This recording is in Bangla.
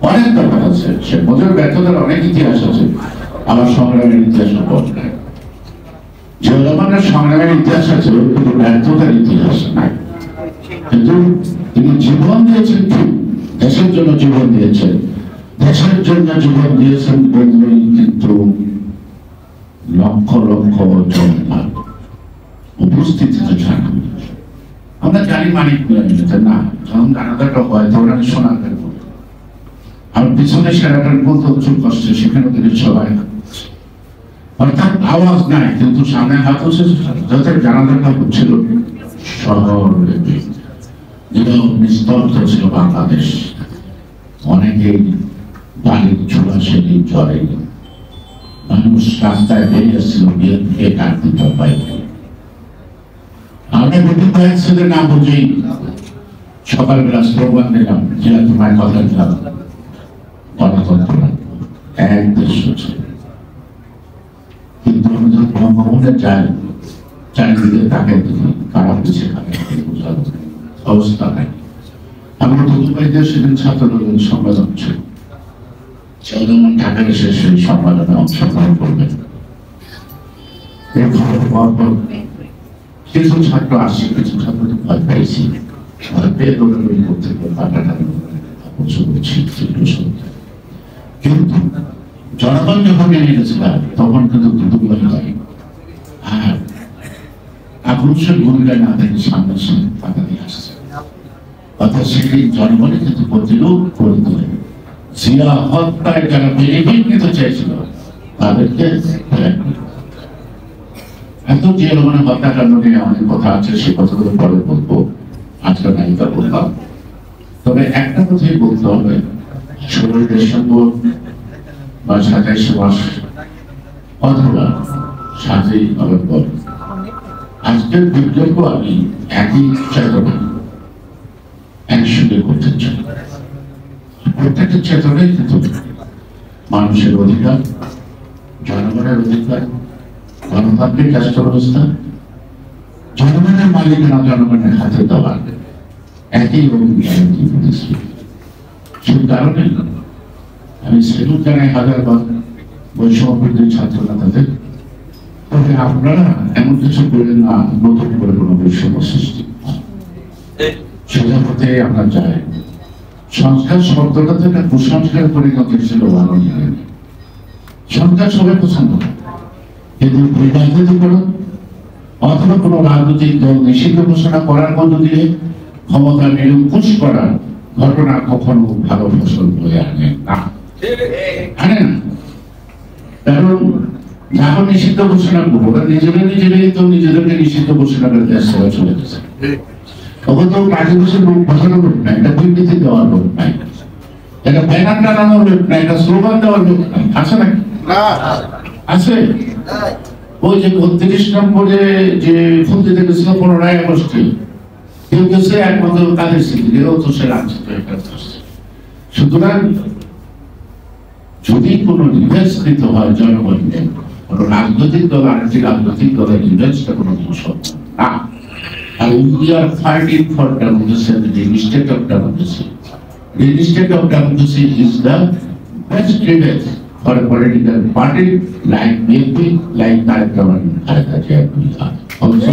অনেক ব্যাপার আছে। সে মজার ব্যর্থতার অনেক ইতিহাস আছে, আমার সংগ্রামের ইতিহাস নাই। জিয়াউর রহমানের সংগ্রামের ইতিহাস আছে, কিন্তু ব্যর্থতার ইতিহাস নাই। কিন্তু তিনি জীবন দিয়েছেন, দেশের জন্য জীবন দিয়েছেন, দেশের জন্য জীবন দিয়েছেন বললেই কিন্তু লক্ষ লক্ষ জনতা উপস্থিতিতে থাকেন। আমরা জানি মানিক মিয়া না, যখন জানাজাটা হয় তখন আমি শোনা ফেলবো, আমার পিছনে সেরাটার বলতে প্রচুর কষ্ট, সেখানে তিনি সবাই অর্থাৎ আওয়াজ নাই, কিন্তু সামনে হাত হচ্ছে যাদের জানাজাটা হচ্ছিল শহর নিস্তব্ধ ছিল বাংলাদেশ। অনেকেই বাড়ির ছোড়াছড়ি জ্বরে মানুষ রাস্তায় বেরিয়েছিল বিএনপিকে কাট দিতে পাইনি। আমরা গুটি কয়েকজনের না বুঝেই সকালবেলা স্লোগান দিলাম, যে তোমার কথা দিলাম গণতন্ত্র এক দেশ হচ্ছে। কিন্তু আমি যখন বঙ্গভবনে যাই, চারিদিকে তাকে দেখি কারা পিছিয়ে থাকে অবস্থা নাই। আমরা দুবাইতে সেদিন ছাত্রদলের সম্মেলন ছিল, চৌধুরী ঢাকা এসে সেই সম্মেলনে অংশগ্রহণ করবেন। এই খবর পাওয়ার পর কিছু ছাত্র আসছে, কিছু ছাত্র ভয় পাইছি, ভয় পেয়ে দৌড়াদৌড়ি করতে কিন্তু জনগণ যখন নেমে গেছিলাম তখন কিন্তু দুর্বল হয়। আর আক্রোশের ভূমিকায় না দেখে সামনে টাকা দিয়ে আসছে, অর্থাৎ সেই জনগণই কিন্তু প্রতিরোধ করে দিলে জিয়া হত্যায় যারা বেনিফিট নিতে চাইছিল তাদেরকে এত জিয়া রহমানের হত্যাকাণ্ড নিয়ে অনেক কথা আছে, সে কথাগুলো পরে বলবো, আজকে নায়িকা বললাম। তবে একটা কথাই বলতে হবে, 16 ডিসেম্বর বা 27 মাস অথবা 7ই নভেম্বর আজকের বিপ্লব আমি একই চেতনা একসঙ্গে করতে চাই। প্রত্যেকটা চেতনাই কিন্তু মানুষের অধিকার, জনগণের অধিকার, গণতান্ত্রিক রাষ্ট্র ব্যবস্থা, জনগণের মালিকানা জনগণের হাতে দেওয়া একই গ্যারান্টি দিচ্ছি। সেই কারণে আমি সেলুট জানাই হাজারবার বৈষম্যবিরোধী ছাত্র নেতাদের। তবে আপনারা এমন কিছু করেন না নতুন করে কোনো বৈষম্য সৃষ্টি, সোজা পথে আমরা যাই। সংস্কার শব্দটা তো একটা কুসংস্কার পরিণত ছিল ভালো নিয়ে, সংস্কার সবাই পছন্দ করে, কিন্তু রাজনীতিকরণ অথবা কোনো রাজনৈতিক দল নিষিদ্ধ ঘোষণা করার মধ্য দিয়ে ক্ষমতা নিরঙ্কুশ করার ঘটনা কখনো ভালো ফসল বয়ে আনে না, আনে না। কারণ যখন নিষিদ্ধ ঘোষণা করবো, ওরা নিজেরাই তো নিজেদেরকে নিষিদ্ধ ঘোষণা করে দেশ সেবা চলে গেছে। তখন তো কাজে বসে লোক ঘোষণা লোক নাই, এটা বিবৃতি দেওয়ার লোক নাই, এটা ব্যানার টানানোর লোক নাই, এটা স্লোগান দেওয়ার লোক নাই, আছে নাকি? আছে। ওই যে 32 নম্বরে যে ফুলতে দেখেছিল 15ই আগস্টে, কেউ গেছে একমাত্র কাদের স্মৃতি, এরাও তো সে লাঞ্ছিত হয়ে আসছে। সুতরাং যদি কোনো রিভেন্স নিতে হয় জনগণকে, কোনো রাজনৈতিক দল আরেকটি রাজনৈতিক দলের রিভেন্সটা কোনো দিন সম্ভব না। আর we are fighting for democracy, the state of democracy. The state of democracy is the best revenge for a political party like BNP, like Tareq Rahman, Khaleda Zia also.